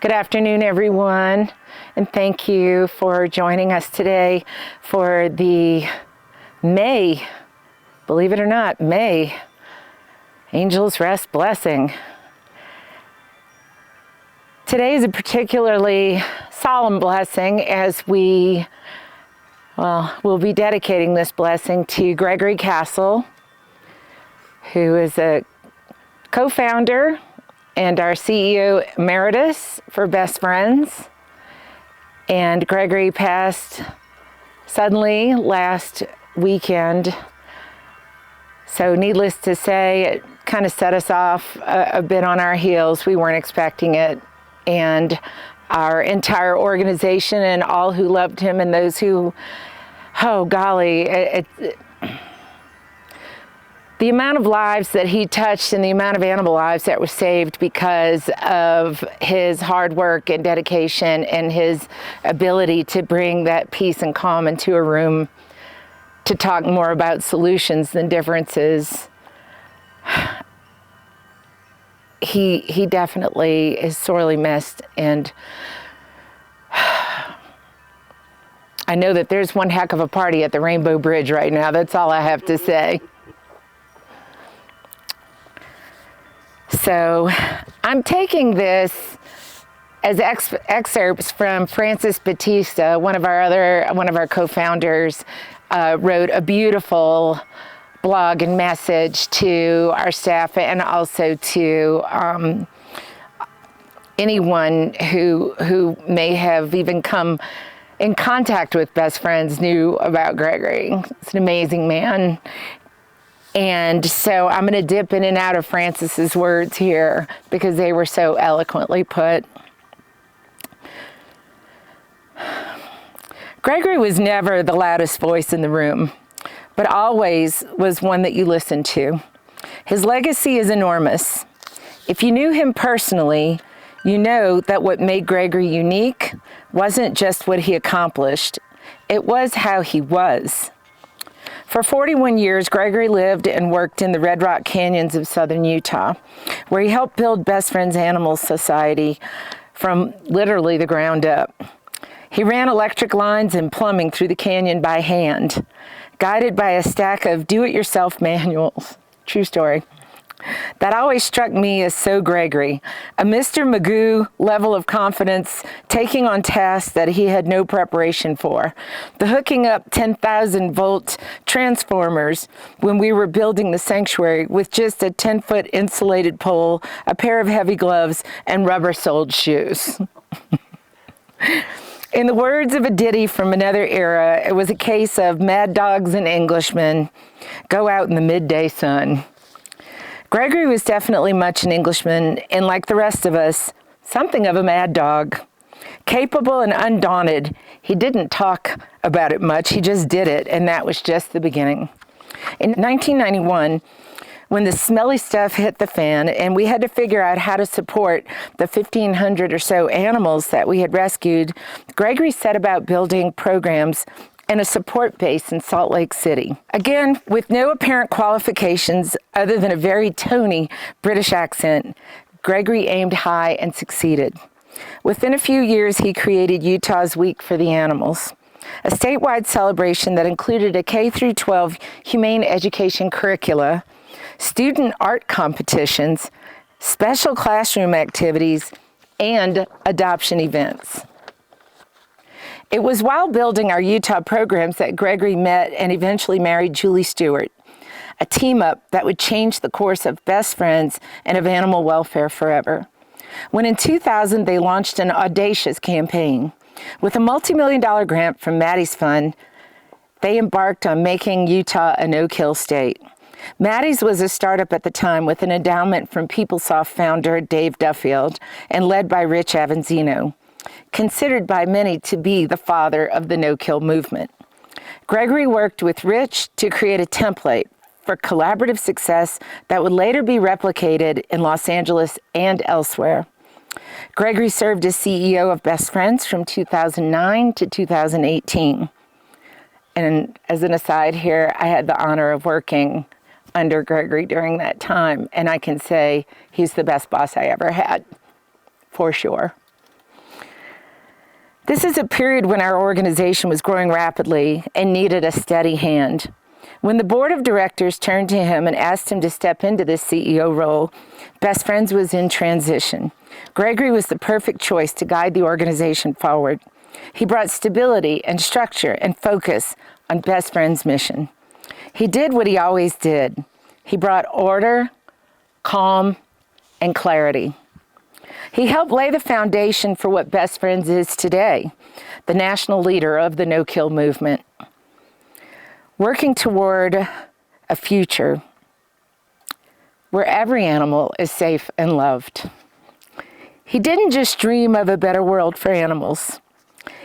Good afternoon, everyone, and thank you for joining us today for the May, believe it or not, May Angels Rest Blessing. Today is a particularly solemn blessing as we'll be dedicating this blessing to Gregory Castle, who is a co-founder and our CEO Emeritus for Best Friends. And Gregory passed suddenly last weekend. So needless to say, it kind of set us off a bit on our heels. We weren't expecting it. And our entire organization and all who loved him and those who, oh golly, the amount of lives that he touched and the amount of animal lives that were saved because of his hard work and dedication and his ability to bring that peace and calm into a room to talk more about solutions than differences. He definitely is sorely missed, and I know that there's one heck of a party at the Rainbow Bridge right now. That's all I have to say. So I'm taking this as excerpts from Francis Batista, one of our co-founders, wrote a beautiful blog and message to our staff and also to anyone who may have even come in contact with Best Friends knew about Gregory. He's an amazing man. And so I'm going to dip in and out of Francis's words here because they were so eloquently put. Gregory was never the loudest voice in the room, but always was one that you listened to. His legacy is enormous. If you knew him personally, you know that what made Gregory unique wasn't just what he accomplished, it was how he was. For 41 years, Gregory lived and worked in the Red Rock Canyons of southern Utah, where he helped build Best Friends Animal Society from literally the ground up. He ran electric lines and plumbing through the canyon by hand, guided by a stack of do-it-yourself manuals. True story. That always struck me as so Gregory, a Mr. Magoo level of confidence, taking on tasks that he had no preparation for. The hooking up 10,000-volt transformers when we were building the sanctuary with just a 10-foot insulated pole, a pair of heavy gloves, and rubber-soled shoes. In the words of a ditty from another era, it was a case of mad dogs and Englishmen go out in the midday sun. Gregory was definitely much an Englishman, and like the rest of us, something of a mad dog. Capable and undaunted, he didn't talk about it much, he just did it, and that was just the beginning. In 1991, when the smelly stuff hit the fan and we had to figure out how to support the 1,500 or so animals that we had rescued, Gregory set about building programs and a support base in Salt Lake City. Again, with no apparent qualifications other than a very tony British accent, Gregory aimed high and succeeded. Within a few years, he created Utah's Week for the Animals, a statewide celebration that included a K-12 humane education curricula, student art competitions, special classroom activities, and adoption events. It was while building our Utah programs that Gregory met and eventually married Julie Stewart, a team-up that would change the course of Best Friends and of animal welfare forever. When in 2000 they launched an audacious campaign. With a multi-million-dollar grant from Maddie's Fund, they embarked on making Utah a no-kill state. Maddie's was a startup at the time with an endowment from PeopleSoft founder Dave Duffield and led by Rich Avanzino, considered by many to be the father of the no-kill movement. Gregory worked with Rich to create a template for collaborative success that would later be replicated in Los Angeles and elsewhere. Gregory served as CEO of Best Friends from 2009 to 2018. And as an aside here, I had the honor of working under Gregory during that time, and I can say he's the best boss I ever had, for sure. This is a period when our organization was growing rapidly and needed a steady hand. When the board of directors turned to him and asked him to step into this CEO role, Best Friends was in transition. Gregory was the perfect choice to guide the organization forward. He brought stability and structure and focus on Best Friends' mission. He did what he always did. He brought order, calm, and clarity. He helped lay the foundation for what Best Friends is today, the national leader of the no-kill movement. Working toward a future where every animal is safe and loved. He didn't just dream of a better world for animals.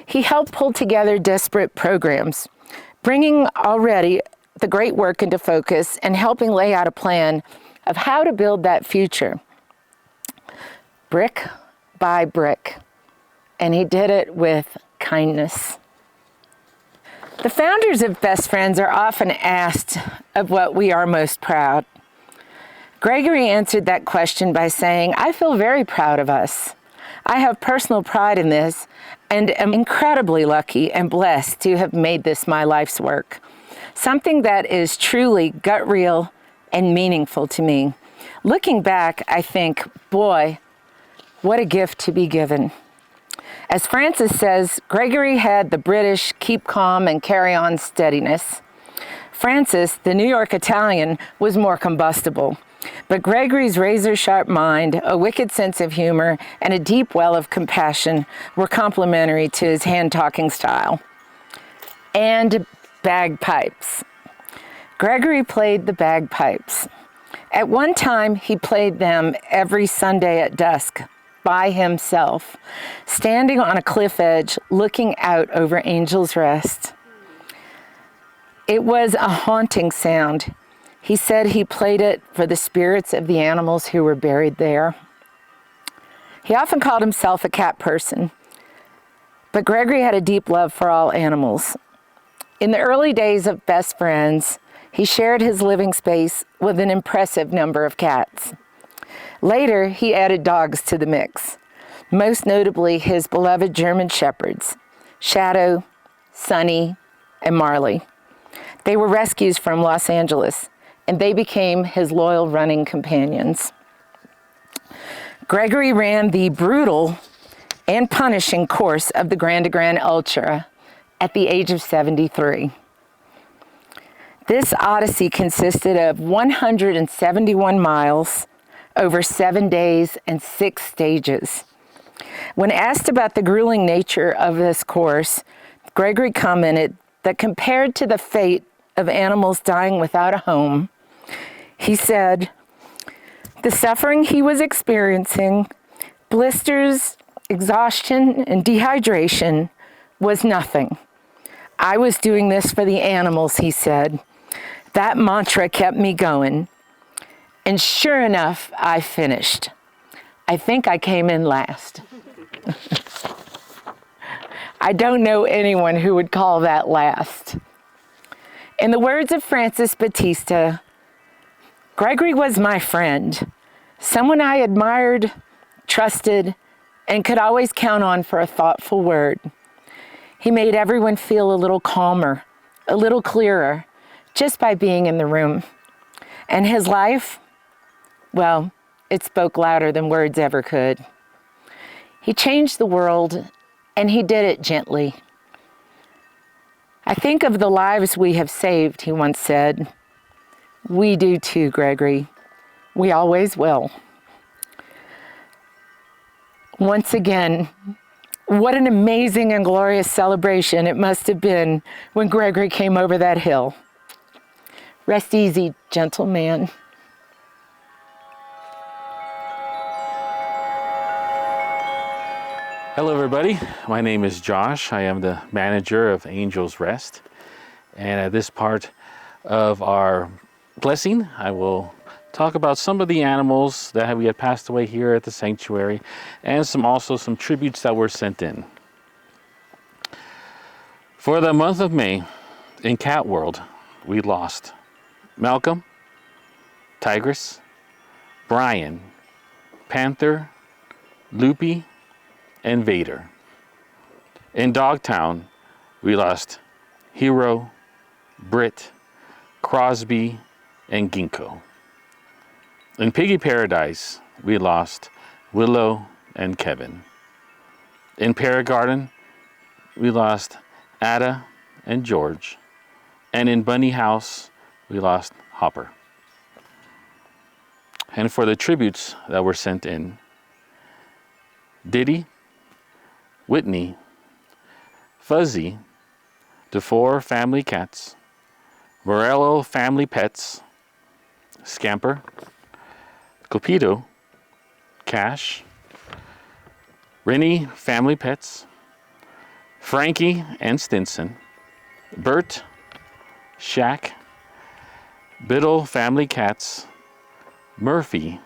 He helped pull together disparate programs, bringing already the great work into focus and helping lay out a plan of how to build that future, brick by brick. And he did it with kindness. The founders of Best Friends are often asked of what we are most proud. Gregory answered that question by saying, "I feel very proud of us. I have personal pride in this and am incredibly lucky and blessed to have made this my life's work. Something that is truly gut real and meaningful to me. Looking back, I think, boy, what a gift to be given." As Francis says, Gregory had the British keep calm and carry on steadiness. Francis, the New York Italian, was more combustible. But Gregory's razor-sharp mind, a wicked sense of humor, and a deep well of compassion were complementary to his hand-talking style. And bagpipes. Gregory played the bagpipes. At one time, he played them every Sunday at dusk by himself, standing on a cliff edge, looking out over Angels Rest. It was a haunting sound. He said he played it for the spirits of the animals who were buried there. He often called himself a cat person, but Gregory had a deep love for all animals. In the early days of Best Friends, he shared his living space with an impressive number of cats. Later, he added dogs to the mix, most notably his beloved German Shepherds, Shadow, Sunny, and Marley. They were rescues from Los Angeles, and they became his loyal running companions. Gregory ran the brutal and punishing course of the Grand to Grand Ultra at the age of 73. This odyssey consisted of 171 miles over 7 days and 6 stages. When asked about the grueling nature of this course, Gregory commented that compared to the fate of animals dying without a home, he said, the suffering he was experiencing, blisters, exhaustion, and dehydration, was nothing. I was doing this for the animals, he said. That mantra kept me going. And sure enough, I finished. I think I came in last. I don't know anyone who would call that last. In the words of Francis Batista, Gregory was my friend, someone I admired, trusted, and could always count on for a thoughtful word. He made everyone feel a little calmer, a little clearer, just by being in the room. And his life, well, it spoke louder than words ever could. He changed the world, and he did it gently. I think of the lives we have saved, he once said. We do too, Gregory. We always will. Once again, what an amazing and glorious celebration it must have been when Gregory came over that hill. Rest easy, gentle man. Hello everybody, my name is Josh. I am the manager of Angels Rest. And at this part of our blessing, I will talk about some of the animals that we had passed away here at the sanctuary and also some tributes that were sent in. For the month of May, in Cat World, we lost Malcolm, Tigress, Brian, Panther, Loopy, and Vader. In Dogtown, we lost Hero, Britt, Crosby, and Ginkgo. In Piggy Paradise, we lost Willow and Kevin. In Paragarden, we lost Ada and George. And in Bunny House, we lost Hopper. And for the tributes that were sent in, Diddy, Whitney, Fuzzy, the 4 family cats, Morello family pets, Scamper, Copito, Cash, Rennie family pets, Frankie and Stinson, Bert, Shaq, Biddle family cats, Murphy,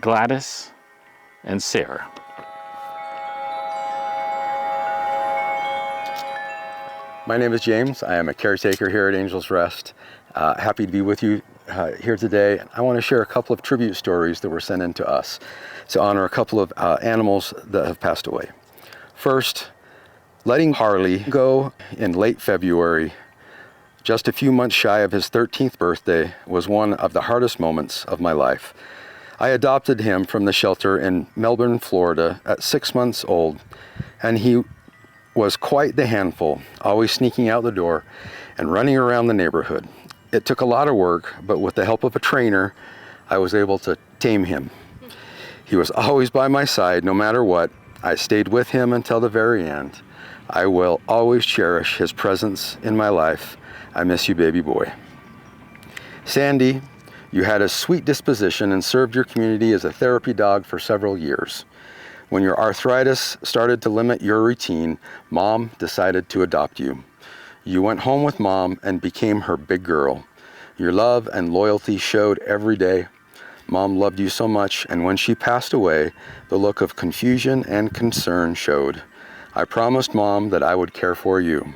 Gladys, and Sarah. My name is James. I am a caretaker here at Angels Rest. Happy to be with you here today. I want to share a couple of tribute stories that were sent in to us to honor a couple of animals that have passed away. First, letting Harley go in late February, just a few months shy of his 13th birthday, was one of the hardest moments of my life. I adopted him from the shelter in Melbourne, Florida at 6 months old, and he was quite the handful, always sneaking out the door and running around the neighborhood. It took a lot of work, but with the help of a trainer, I was able to tame him. He was always by my side, no matter what. I stayed with him until the very end. I will always cherish his presence in my life. I miss you, baby boy. Sandy, you had a sweet disposition and served your community as a therapy dog for several years. When your arthritis started to limit your routine, Mom decided to adopt you. You went home with Mom and became her big girl. Your love and loyalty showed every day. Mom loved you so much, and when she passed away, the look of confusion and concern showed. I promised Mom that I would care for you.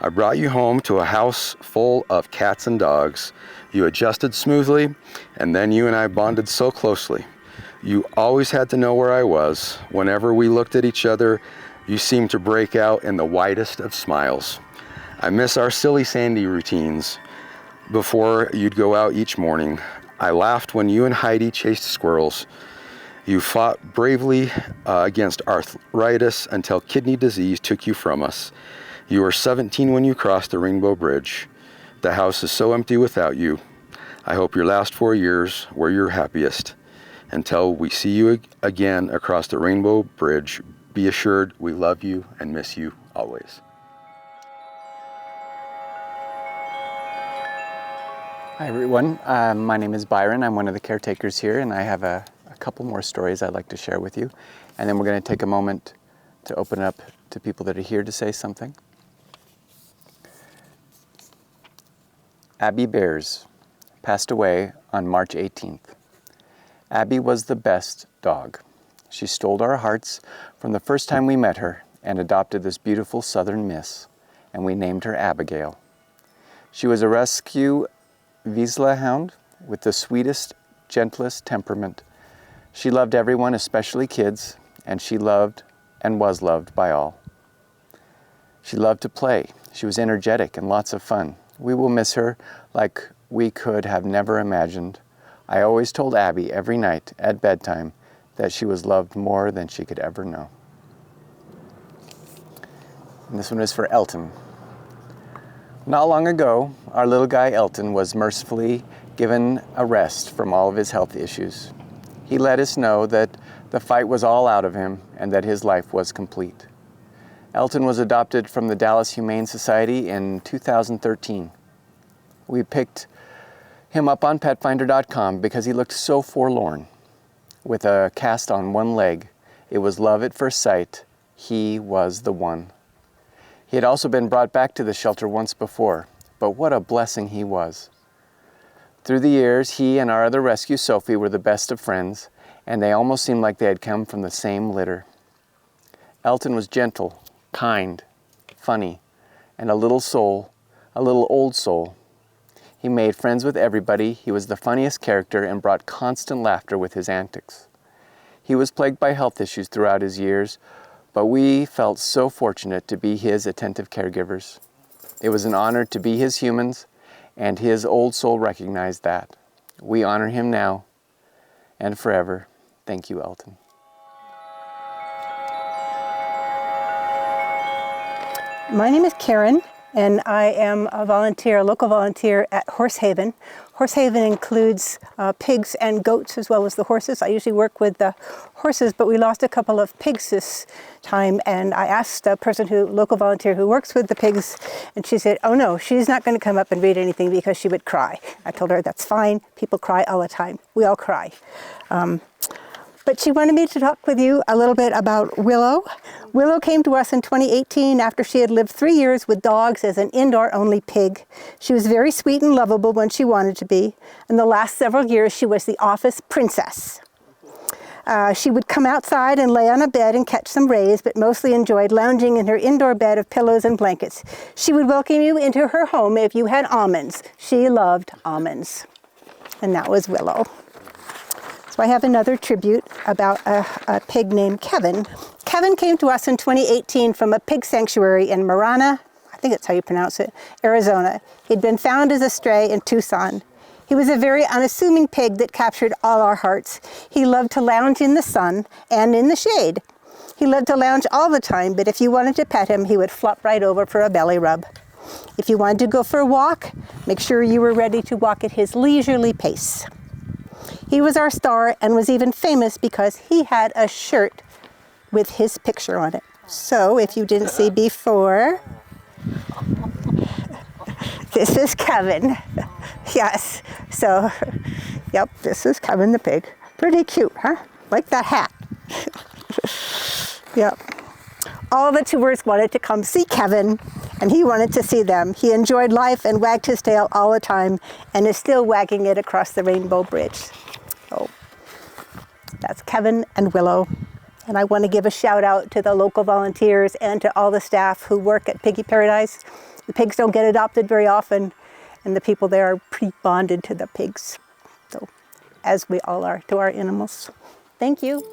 I brought you home to a house full of cats and dogs. You adjusted smoothly, and then you and I bonded so closely. You always had to know where I was. Whenever we looked at each other, you seemed to break out in the widest of smiles. I miss our silly Sandy routines before you'd go out each morning. I laughed when you and Heidi chased squirrels. You fought bravely against arthritis until kidney disease took you from us. You were 17 when you crossed the Rainbow Bridge. The house is so empty without you. I hope your last 4 years were your happiest. Until we see you again across the Rainbow Bridge, be assured we love you and miss you always. Hi everyone, my name is Byron. I'm one of the caretakers here, and I have a couple more stories I'd like to share with you. And then we're going to take a moment to open it up to people that are here to say something. Abby Bears passed away on March 18th. Abby was the best dog. She stole our hearts from the first time we met her and adopted this beautiful southern miss, and we named her Abigail. She was a rescue Vizsla hound with the sweetest, gentlest temperament. She loved everyone, especially kids, and she loved and was loved by all. She loved to play. She was energetic and lots of fun. We will miss her like we could have never imagined. I always told Abby every night at bedtime that she was loved more than she could ever know. And this one is for Elton. Not long ago, our little guy Elton was mercifully given a rest from all of his health issues. He let us know that the fight was all out of him and that his life was complete. Elton was adopted from the Dallas Humane Society in 2013. We picked him up on petfinder.com because he looked so forlorn. With a cast on one leg, it was love at first sight. He was the one. He had also been brought back to the shelter once before, but what a blessing he was. Through the years, he and our other rescue, Sophie, were the best of friends, and they almost seemed like they had come from the same litter. Elton was gentle, kind, funny, and a little old soul. He made friends with everybody. He was the funniest character and brought constant laughter with his antics. He was plagued by health issues throughout his years, but we felt so fortunate to be his attentive caregivers. It was an honor to be his humans, and his old soul recognized that. We honor him now and forever. Thank you, Elton. My name is Karen, and I am a volunteer, a local volunteer at Horsehaven. Horsehaven includes pigs and goats as well as the horses. I usually work with the horses, but we lost a couple of pigs this time, and I asked a local volunteer who works with the pigs, and she said, oh no, she's not going to come up and read anything because she would cry. I told her, that's fine. People cry all the time. We all cry. But she wanted me to talk with you a little bit about Willow. Willow came to us in 2018 after she had lived 3 years with dogs as an indoor-only pig. She was very sweet and lovable when she wanted to be. In the last several years, she was the office princess. She would come outside and lay on a bed and catch some rays, but mostly enjoyed lounging in her indoor bed of pillows and blankets. She would welcome you into her home if you had almonds. She loved almonds. And that was Willow. So I have another tribute about a pig named Kevin. Kevin came to us in 2018 from a pig sanctuary in Marana, I think that's how you pronounce it, Arizona. He'd been found as a stray in Tucson. He was a very unassuming pig that captured all our hearts. He loved to lounge in the sun and in the shade. He loved to lounge all the time, but if you wanted to pet him, he would flop right over for a belly rub. If you wanted to go for a walk, make sure you were ready to walk at his leisurely pace. He was our star and was even famous because he had a shirt with his picture on it. So if you didn't see before, this is Kevin. Yes, so, yep, this is Kevin the pig. Pretty cute, huh? Like that hat. Yep. All the tourists wanted to come see Kevin, and he wanted to see them. He enjoyed life and wagged his tail all the time and is still wagging it across the Rainbow Bridge. So that's Kevin and Willow. And I want to give a shout out to the local volunteers and to all the staff who work at Piggy Paradise. The pigs don't get adopted very often, and the people there are pretty bonded to the pigs. So, as we all are to our animals. Thank you.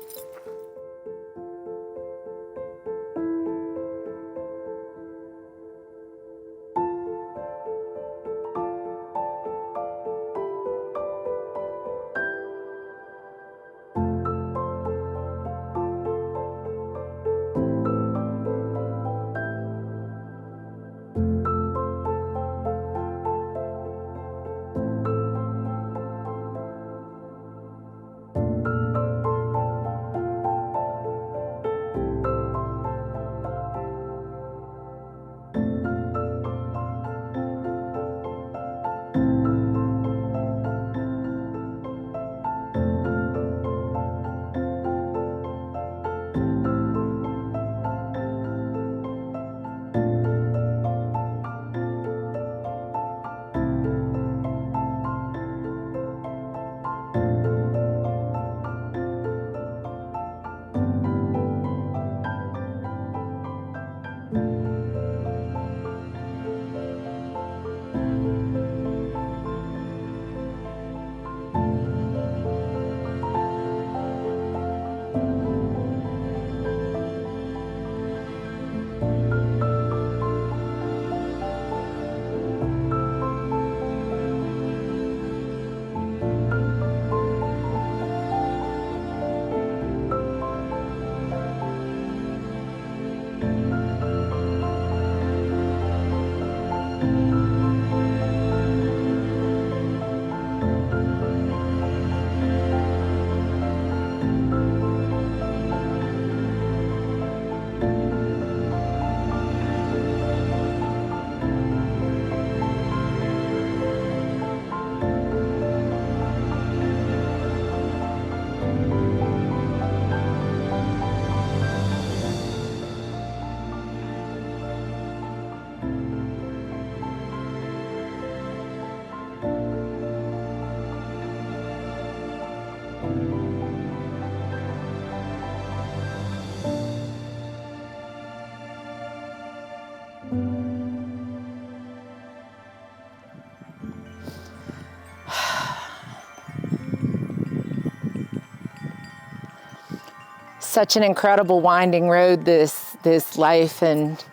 such an incredible winding road, this life and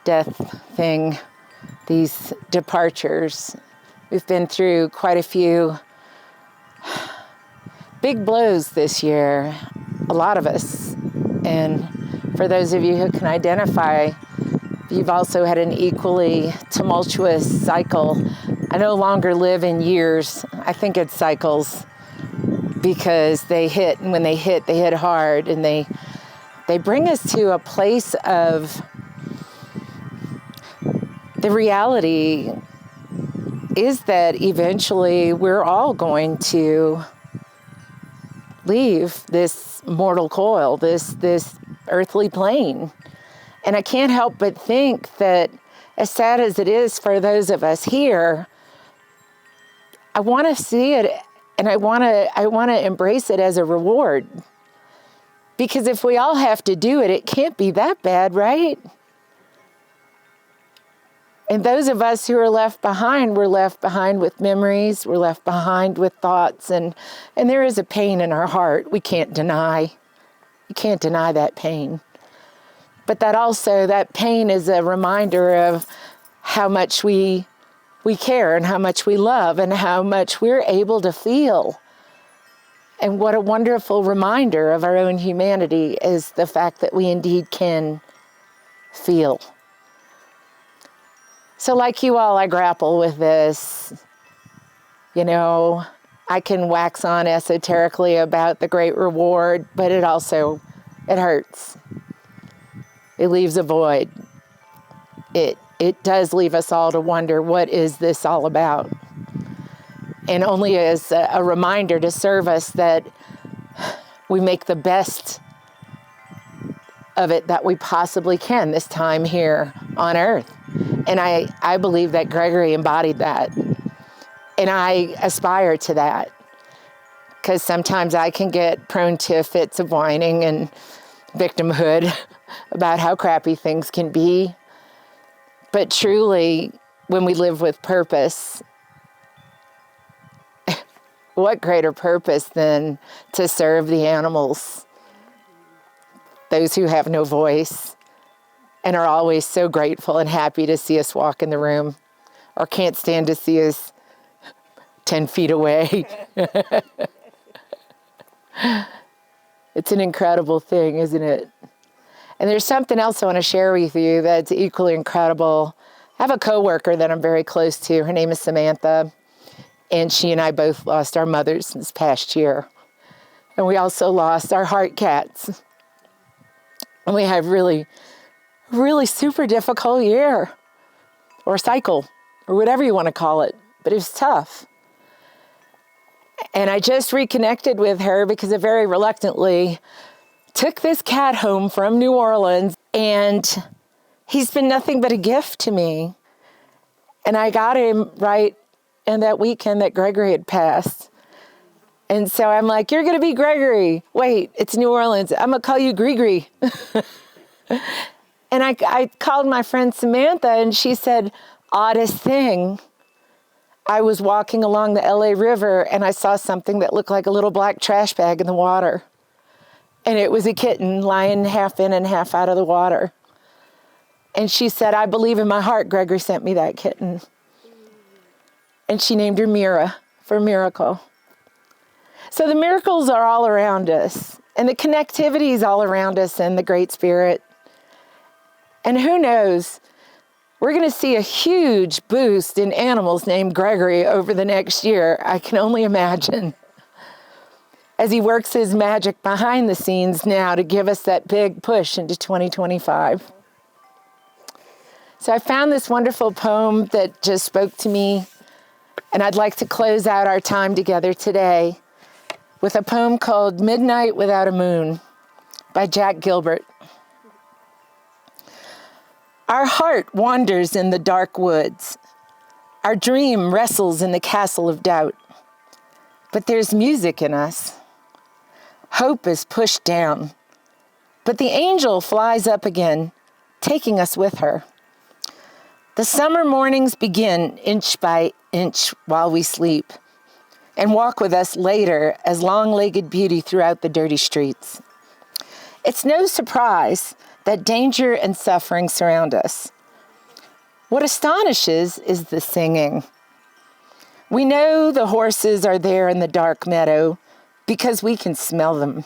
death thing, these departures. We've been through quite a few big blows this year, a lot of us. And for those of you who can identify, you've also had an equally tumultuous cycle. I no longer live in years. I think it's cycles, because they hit, and when they hit hard, and they bring us to a place of the reality is that eventually we're all going to leave this mortal coil, this earthly plane. And I can't help but think that, as sad as it is for those of us here, I want to see it, and I want to embrace it as a reward. Because if we all have to do it, it can't be that bad, right? And those of us who are left behind, we're left behind with memories, we're left behind with thoughts, and there is a pain in our heart we can't deny. You can't deny that pain. But that pain is a reminder of how much we care and how much we love and how much we're able to feel. And what a wonderful reminder of our own humanity is the fact that we indeed can feel. So like you all, I grapple with this. You know, I can wax on esoterically about the great reward, but it hurts. It leaves a void. It does leave us all to wonder, what is this all about? And only as a reminder to serve us that we make the best of it that we possibly can this time here on earth. And I believe that Gregory embodied that. And I aspire to that. Because sometimes I can get prone to fits of whining and victimhood about how crappy things can be. But truly, when we live with purpose, what greater purpose than to serve the animals, those who have no voice and are always so grateful and happy to see us walk in the room, or can't stand to see us 10 feet away. It's an incredible thing, isn't it? And there's something else I want to share with you that's equally incredible. I have a coworker that I'm very close to. Her name is Samantha. And she and I both lost our mothers this past year. And we also lost our heart cats. And we had really super difficult year, or cycle, or whatever you want to call it. But it was tough. And I just reconnected with her because I very reluctantly took this cat home from New Orleans, and he's been nothing but a gift to me. And I got him right in that weekend that Gregory had passed. And so I'm like, you're going to be Gregory. Wait, it's New Orleans. I'm going to call you Gregory. And I called my friend Samantha, and she said, oddest thing, I was walking along the LA River, and I saw something that looked like a little black trash bag in the water. And it was a kitten lying half in and half out of the water. And she said, I believe in my heart Gregory sent me that kitten. And she named her Mira for miracle. So the miracles are all around us, and the connectivity is all around us, and the Great Spirit. And who knows, we're going to see a huge boost in animals named Gregory over the next year. I can only imagine. As he works his magic behind the scenes now to give us that big push into 2025. So I found this wonderful poem that just spoke to me, and I'd like to close out our time together today with a poem called Midnight Without a Moon by Jack Gilbert. Our heart wanders in the dark woods. Our dream wrestles in the castle of doubt. But there's music in us. Hope is pushed down, but the angel flies up again, taking us with her. The summer mornings begin inch by inch while we sleep, and walk with us later as long-legged beauty throughout the dirty streets. It's no surprise that danger and suffering surround us. What astonishes is the singing. We know the horses are there in the dark meadow because we can smell them.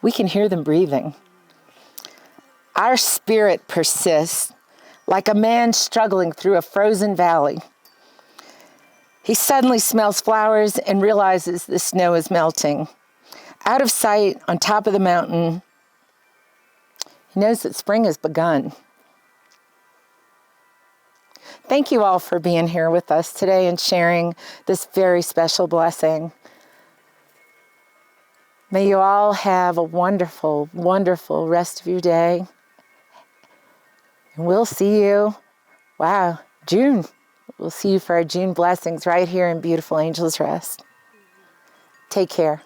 We can hear them breathing. Our spirit persists like a man struggling through a frozen valley. He suddenly smells flowers and realizes the snow is melting. Out of sight, on top of the mountain, he knows that spring has begun. Thank you all for being here with us today and sharing this very special blessing. May you all have a wonderful, wonderful rest of your day. And we'll see you, June. We'll see you for our June blessings right here in beautiful Angels Rest. Take care.